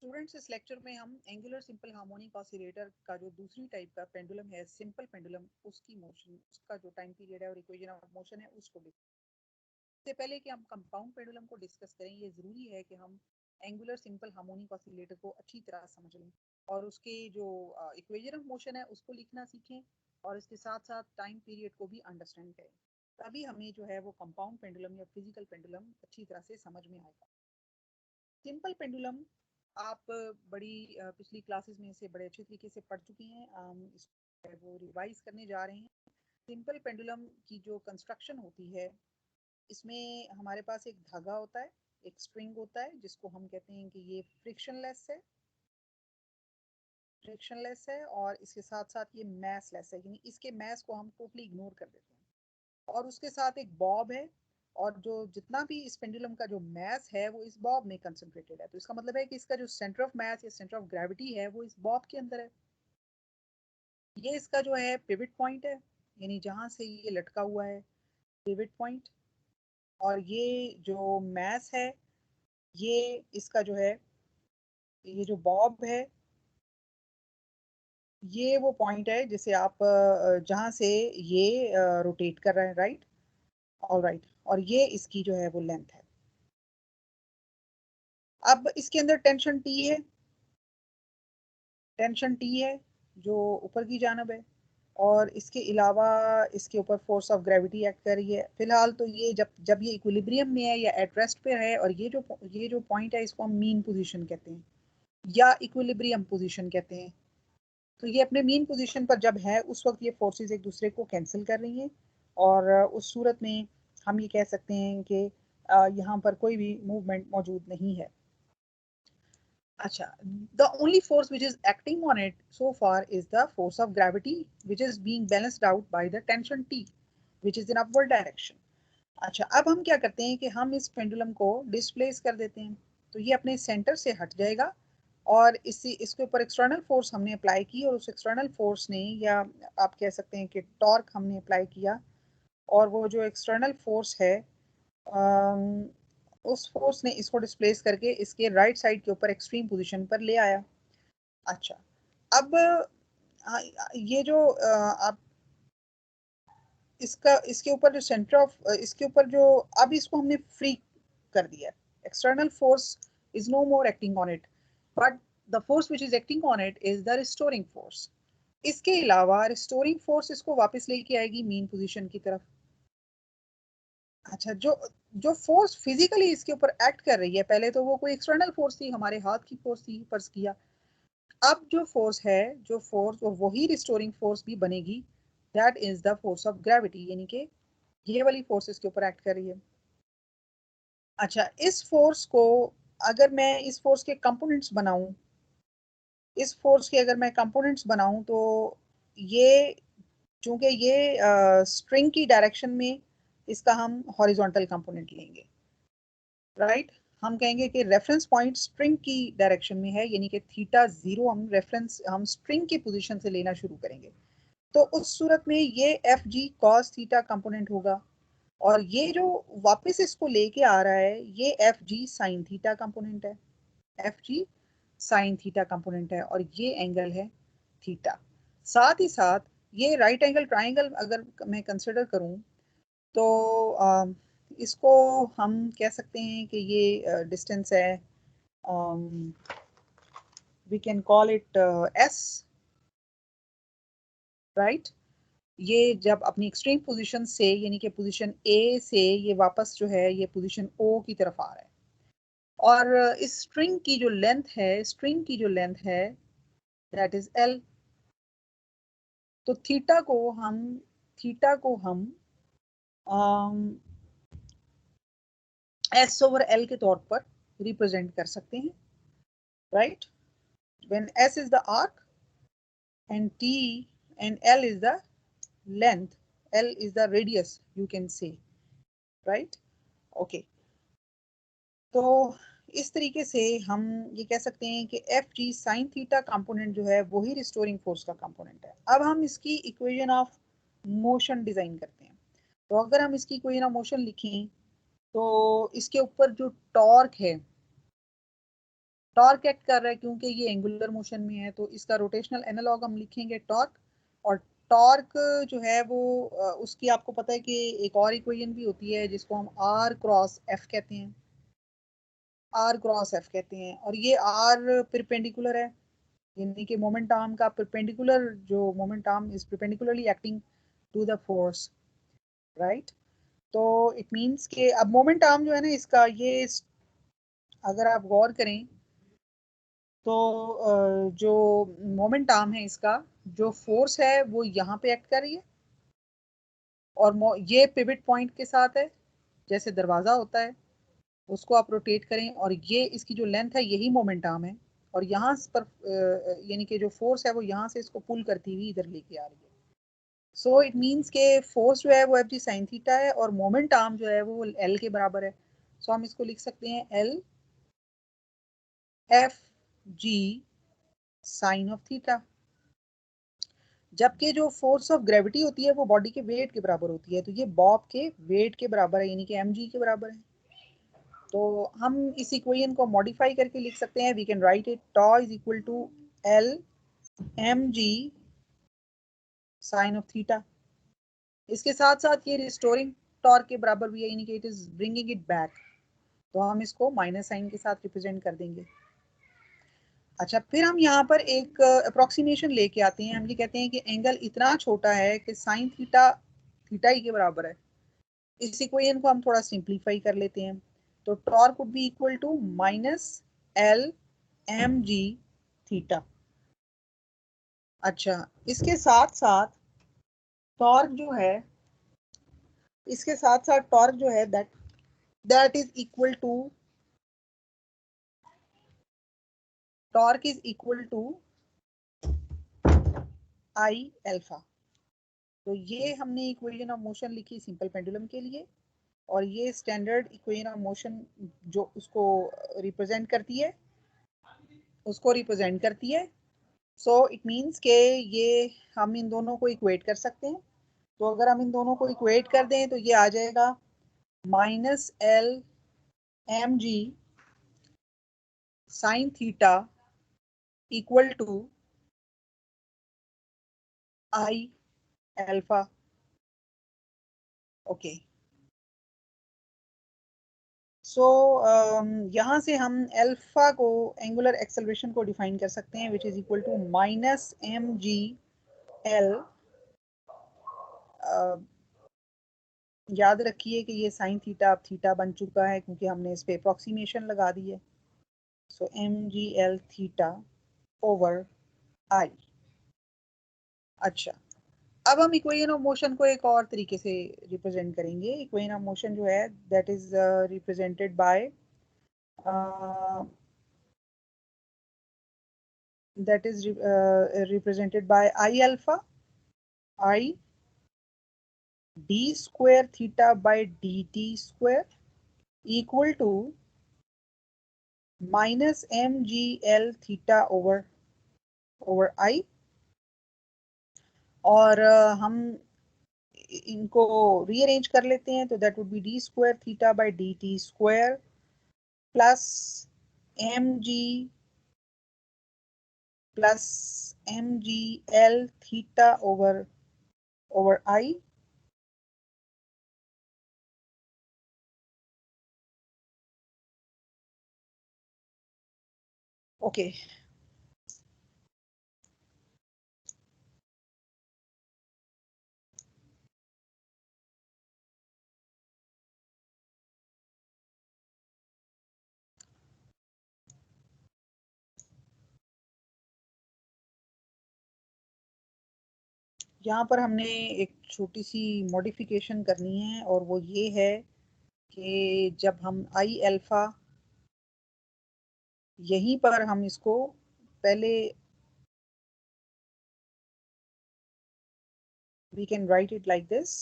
Students, इस lecture में हम एंगुलर सिंपल हार्मोनिक ऑसिलेटर का जो दूसरी टाइप का पेंडुलम है, सिंपल पेंडुलम, उसकी मोशन, उसका जो टाइम पीरियड है और इक्वेशन ऑफ मोशन है उसको डिस्कस। इससे पहले कि हम कंपाउंड पेंडुलम को डिस्कस करें, ये जरूरी है कि हम एंगुलर सिंपल हार्मोनिक ऑसिलेटर को अच्छी तरह समझ लें और उसके जो इक्वेशन ऑफ मोशन है उसको लिखना सीखें और इसके साथ साथ टाइम पीरियड को भी अंडरस्टैंड करें। तभी हमें जो है वो कंपाउंड पेंडुलम या फिजिकल पेंडुलम अच्छी तरह से समझ में आएगा। सिंपल पेंडुलम आप बड़ी पिछली क्लासेस में इसे बड़े अच्छे तरीके से पढ़ चुकी हैं। इसको वो रिवाइज करने जा रहे हैं। सिंपल पेंडुलम की जो कंस्ट्रक्शन होती है, इसमें हमारे पास एक धागा होता है, एक स्ट्रिंग होता है जिसको हम कहते हैं कि ये फ्रिक्शनलेस है और इसके साथ साथ ये मैसलेस है, यानी इसके मैस को हम टोटली इग्नोर कर देते हैं। और उसके साथ एक बॉब है और जो जितना भी इस पेंडुलम का जो मैस है वो इस बॉब में कंसंट्रेटेड है। तो इसका मतलब है कि इसका जो सेंटर ऑफ मैस या सेंटर ऑफ ग्रेविटी है वो इस बॉब के अंदर है। ये इसका जो है पिवट पॉइंट है, यानी जहां से ये लटका हुआ है, पिवट पॉइंट। और ये जो मैस है, ये इसका जो है, ये जो बॉब है, ये वो पॉइंट है जिसे आप जहां से ये रोटेट कर रहे हैं, राइट। All right. और ये इसकी जो है वो लेंथ है। अब इसके अंदर टेंशन टी है, टेंशन टी है जो ऊपर की जानब है, और इसके अलावा इसके ऊपर फोर्स ऑफ ग्रेविटी एक्ट कर रही है। फिलहाल तो ये जब जब ये इक्विलिब्रियम में है या एट रेस्ट पे है, और ये जो पॉइंट है इसको हम मीन पोजीशन कहते हैं या इक्विलिब्रियम पोजीशन कहते हैं। तो ये अपने मीन पोजीशन पर जब है उस वक्त ये फोर्सेस एक दूसरे को कैंसिल कर रही हैं, और उस सूरत में हम ये कह सकते हैं कि यहाँ पर कोई भी मूवमेंट मौजूद नहीं है। अच्छा, the only force which is acting on it so far is the force of gravity, which is being balanced out by the tension T, which is in upward direction. अच्छा, अब हम क्या करते हैं कि हम इस पेंडुलम को डिस्प्लेस कर देते हैं, तो ये अपने सेंटर से हट जाएगा और इसके ऊपर एक्सटर्नल फोर्स हमने अप्लाई की, और उस एक्सटर्नल फोर्स ने, या आप कह सकते हैं कि टॉर्क हमने अप्लाई किया, और वो जो एक्सटर्नल फोर्स है, उस फोर्स ने इसको डिस्प्लेस करके इसके राइट साइड के ऊपर एक्सट्रीम पोजीशन पर ले आया। अच्छा, अब ये जो आप इसका इसके ऊपर जो सेंटर ऑफ इसके ऊपर जो, अब इसको हमने फ्री कर दिया। External force is no more acting on it, but the force which is acting on it is the restoring force. इसके अलावा रिस्टोरिंग फोर्स इसको वापस लेके आएगी मीन पोजीशन की तरफ। अच्छा, जो जो फोर्स फिजिकली इसके ऊपर एक्ट कर रही है, पहले तो वो कोई एक्सटर्नल फोर्स थी, हमारे हाथ की फोर्स थी, फर्ज किया। अब जो फोर्स है, जो फोर्स, वो वही रिस्टोरिंग फोर्स भी बनेगी। That is the force of gravity, यानी कि ये वाली फोर्स इसके ऊपर एक्ट कर रही है। अच्छा, इस फोर्स को, अगर मैं इस फोर्स के कंपोनेंट्स बनाऊं, इस फोर्स के अगर मैं कंपोनेंट्स बनाऊं, तो ये, चूंकि ये स्ट्रिंग की डायरेक्शन में, इसका हम हॉरिजॉन्टल कंपोनेंट लेंगे, राइट। हम कहेंगे कि रेफरेंस पॉइंट स्ट्रिंग की डायरेक्शन में है, यानी कि थीटा जीरो हम स्ट्रिंग की पोजीशन से लेना शुरू करेंगे। तो उस सूरत में ये एफ जी कॉस थीटा कंपोनेंट होगा, और ये जो वापस इसको लेके आ रहा है, ये F G sine theta component है। F G sine theta component है, और ये एंगल है थीटा। साथ ही साथ ये राइट एंगल ट्राइंगल अगर मैं कंसिडर करूं, तो इसको हम कह सकते हैं कि ये डिस्टेंस है, we can call it S, right. ये जब अपनी एक्सट्रीम पोजीशन से, यानी कि पोजीशन ए से ये वापस जो है ये पोजीशन ओ की तरफ आ रहा है, और इस स्ट्रिंग की जो लेंथ है, स्ट्रिंग की जो लेंथ है, दैट इज एल। तो थीटा को हम एस ओवर एल के तौर पर रिप्रेजेंट कर सकते हैं, right. When S is the arc and t and l is the length, l is the radius, you can say, right. Okay, तो इस तरीके से हम ये कह सकते हैं कि F G sine theta component जो है वही रिस्टोरिंग फोर्स का कंपोनेंट है। अब हम इसकी इक्वेशन ऑफ मोशन डिजाइन करते हैं। तो अगर हम इसकी इक्वेशन ऑफ मोशन लिखें, तो इसके ऊपर जो टॉर्क है, टॉर्क एक्ट कर रहा है क्योंकि ये एंगुलर मोशन में है, तो इसका रोटेशनल एनालॉग हम लिखेंगे टॉर्क। और टॉर्क जो है वो उसकी आपको पता है कि एक और इक्वेशन भी होती है जिसको हम आर क्रॉस एफ कहते हैं, आर क्रॉस एफ कहते हैं। और ये आर परपेंडिकुलर है, यानी कि मोमेंट आर्म का परपेंडिकुलर, जो moment arm is perpendicularly acting to the force, right. तो इट मींस कि अब मोमेंट आर्म जो है ना इसका, ये अगर आप गौर करें तो जो मोमेंट आर्म है इसका, जो फोर्स है वो यहाँ पे एक्ट कर रही है, और ये पिवट पॉइंट के साथ है, जैसे दरवाजा होता है उसको आप रोटेट करें, और ये इसकी जो लेंथ है यही मोमेंट आर्म है, और यहाँ पर यानी कि जो फोर्स है वो यहाँ से इसको पुल करती हुई इधर लेके आ रही है। सो इट मीन्स के फोर्स जो है वो एफ जी साइन थीटा है, और मोमेंट आर्म जो है वो एल के बराबर है। सो हम इसको लिख सकते हैं L F G sine of theta. जबकि जो फोर्स ऑफ ग्रेविटी होती है वो बॉडी के वेट के बराबर होती है, तो ये बॉब के वेट के बराबर है, यानी कि एम जी के बराबर है। तो हम इस इक्वेशन को मॉडिफाई करके लिख सकते हैं, वी कैन राइट इट टॉ is equal to L M G sine of theta. इसके साथ साथ ये रिस्टोरिंग टॉर्क के बराबर भी है, यानी कि it is bringing it back, तो हम इसको माइनस साइन के साथ रिप्रेजेंट कर देंगे। अच्छा, फिर हम यहाँ पर एक अप्रोक्सीमेशन लेके आते हैं। हम ये कहते हैं कि एंगल इतना छोटा है कि साइन थीटा थीटा ही के बराबर है। इस इक्वेशन को हम थोड़ा सिंप्लीफाई कर लेते हैं, तो torque would be equal to minus L M G theta. अच्छा, इसके साथ साथ टॉर्क जो है, इसके साथ साथ टॉर्क जो है that is equal to, torque is equal to I alpha. तो ये हमने इक्वेशन ऑफ मोशन लिखी सिंपल पेंडुलम के लिए, और ये स्टैंडर्ड इक्वेशन ऑफ मोशन जो उसको रिप्रेजेंट करती है, उसको रिप्रेजेंट करती है। सो इट मीन्स के ये हम इन दोनों को इक्वेट कर सकते हैं। तो अगर हम इन दोनों को इक्वेट कर दें तो ये आ जाएगा minus L M G sine theta equal to I alpha. Okay, so यहाँ से हम एल्फा को, एंगुलर एक्सेलरेशन को डिफाइन कर सकते हैं, which is equal to minus M G L. याद रखिए कि ये साइन थीटा अब थीटा बन चुका है क्योंकि हमने इस पे अप्रोक्सीमेशन लगा दी है। So M G L theta over I. अच्छा, अब हम इक्वेशन ऑफ मोशन को एक और तरीके से रिप्रेजेंट करेंगे। इक्वेशन ऑफ मोशन जो है that is represented by, that is represented by I alpha I d square theta by dt square equal to minus mgl theta over I। और हम इनको रीअरेंज कर लेते हैं, तो that would be D square theta by D T square plus M G L theta over I. Okay, यहाँ पर हमने एक छोटी सी मॉडिफिकेशन करनी है, और वो ये है कि जब हम आई अल्फा, यहीं पर हम इसको पहले we can write it like this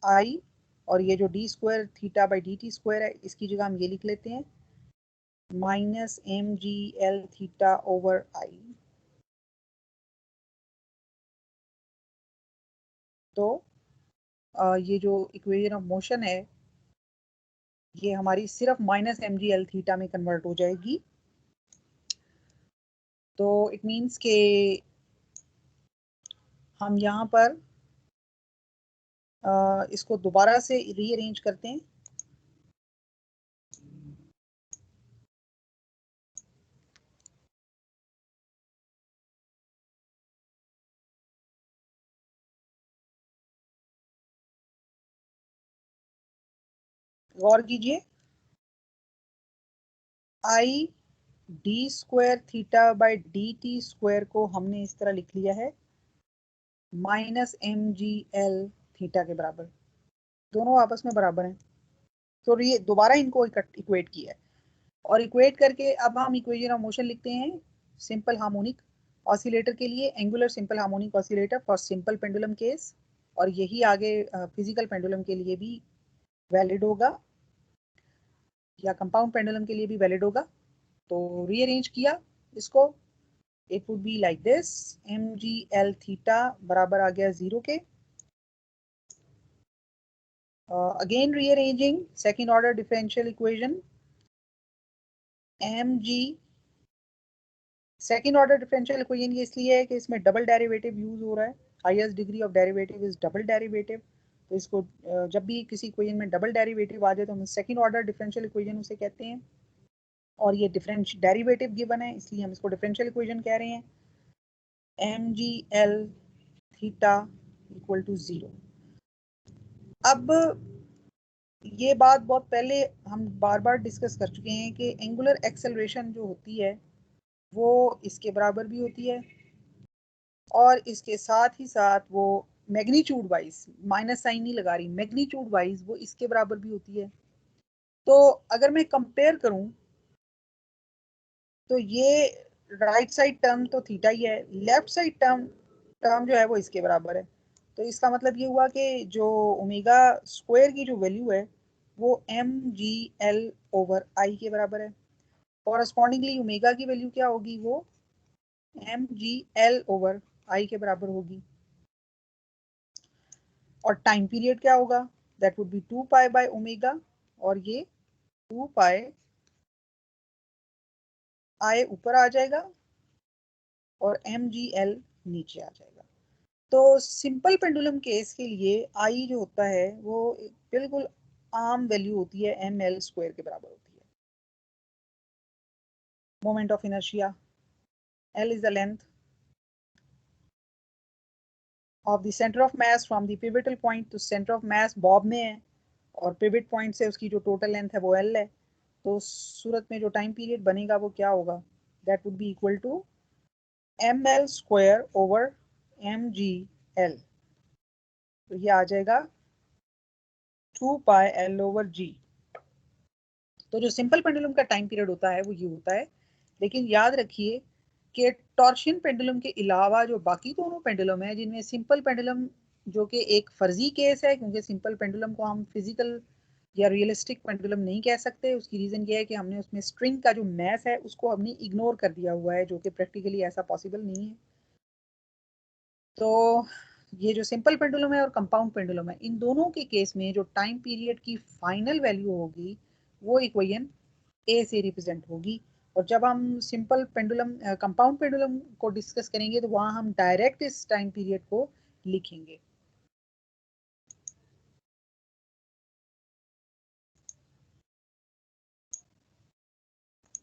I, और ये जो D square theta by D T square है इसकी जगह हम ये लिख लेते हैं minus M G L theta over I. तो ये जो इक्वेशन ऑफ मोशन है ये हमारी सिर्फ minus M G L theta में कन्वर्ट हो जाएगी, तो इट मीन्स के हम यहाँ पर इसको दोबारा से रीअरेंज करते हैं। गौर कीजिए, I D square theta by D T square को हमने इस तरह लिख लिया है minus M G L theta के बराबर। दोनों आपस में बराबर हैं, तो ये दोबारा इनको इक्वेट किया है, और इक्वेट करके अब हम इक्वेशन ऑफ मोशन लिखते हैं सिंपल हार्मोनिक ऑसिलेटर के लिए, angular simple harmonic oscillator for simple pendulum case, और यही आगे फिजिकल पेंडुलम के लिए भी वैलिड होगा या कंपाउंड पेंडुलम के लिए भी वैलिड होगा। तो रीअरेंज किया इसको, it would be like this, M G L theta बराबर आ गया 0 के। Again rearranging second order differential equation, M G second order differential equation ये इसलिए है कि इसमें डबल डेरिवेटिव यूज हो रहा है, highest degree of derivative is double derivative. तो इसको जब भी किसी इक्वेशन में डबल डेरिवेटिव आ जाए तो हम सेकेंड ऑर्डर डिफरेंशियल इक्वेशन उसे कहते हैं, और ये डिफरेंशियल डेरिवेटिव गिवन है इसलिए हम इसको डिफरेंशियल इक्वेशन कह रहे हैं। M G L theta equal to 0। अब ये बात बहुत पहले हम बार बार डिस्कस कर चुके हैं कि एंगुलर एक्सेलरेशन जो होती है वो इसके बराबर भी होती है, और इसके साथ ही साथ वो मैग्नीट्यूड वाइज, माइनस साइन नहीं लगा रही, मैग्नीट्यूड वाइज वो इसके बराबर भी होती है। तो अगर मैं कंपेयर करूं तो ये राइट साइड टर्म तो थीटा ही है, लेफ्ट साइड टर्म टर्म जो है वो इसके बराबर है। तो इसका मतलब ये हुआ कि जो ओमेगा स्क्वायर की जो वैल्यू है वो M G L over I के बराबर है, कॉरस्पॉन्डिंगली ओमेगा की वैल्यू क्या होगी, वो M G L over I के बराबर होगी। और टाइम पीरियड क्या होगा, that would be 2 pi by omega, और ये 2 पाई आई ऊपर आ जाएगा और एम जी एल नीचे आ जाएगा। तो सिंपल पेंडुलम केस के लिए आई जो होता है वो बिल्कुल आम वैल्यू होती है, एम एल स्क्वायर के बराबर होती है। Moment of inertia, L is the length of the centre of mass from the pivotal point, तो सेंटर ऑफ मास बॉब में है और पिवट पॉइंट से उसकी जो टोटल लेंथ है वो एल है। तो उस सूरत में जो टाइम पीरियड बनेगा वो क्या होगा, that would be equal to M L square over M G L. तो ये आ जाएगा 2 पाई एल ओवर जी। तो जो सिंपल पेंडुलम का टाइम पीरियड होता है वो ये होता है, लेकिन याद रखिए कि टॉर्शन पेंडुलम के अलावा जो बाकी दोनों पेंडुलम है, जिनमें सिंपल पेंडुलम जो कि एक फर्जी केस है, क्योंकि सिंपल पेंडुलम को हम फिजिकल या रियलिस्टिक पेंडुलम नहीं कह सकते, उसकी रीजन ये है कि हमने उसमें स्ट्रिंग का जो मैस है उसको हमने इग्नोर कर दिया हुआ है, जो कि प्रैक्टिकली ऐसा पॉसिबल नहीं है। तो ये जो सिंपल पेंडुलम है और कंपाउंड पेंडुलम है, इन दोनों के केस में जो टाइम पीरियड की फाइनल वैल्यू होगी वो इक्वेशन ए से रिप्रेजेंट होगी। और जब हम सिंपल पेंडुलम कंपाउंड पेंडुलम को डिस्कस करेंगे तो वहां हम डायरेक्ट इस टाइम पीरियड को लिखेंगे।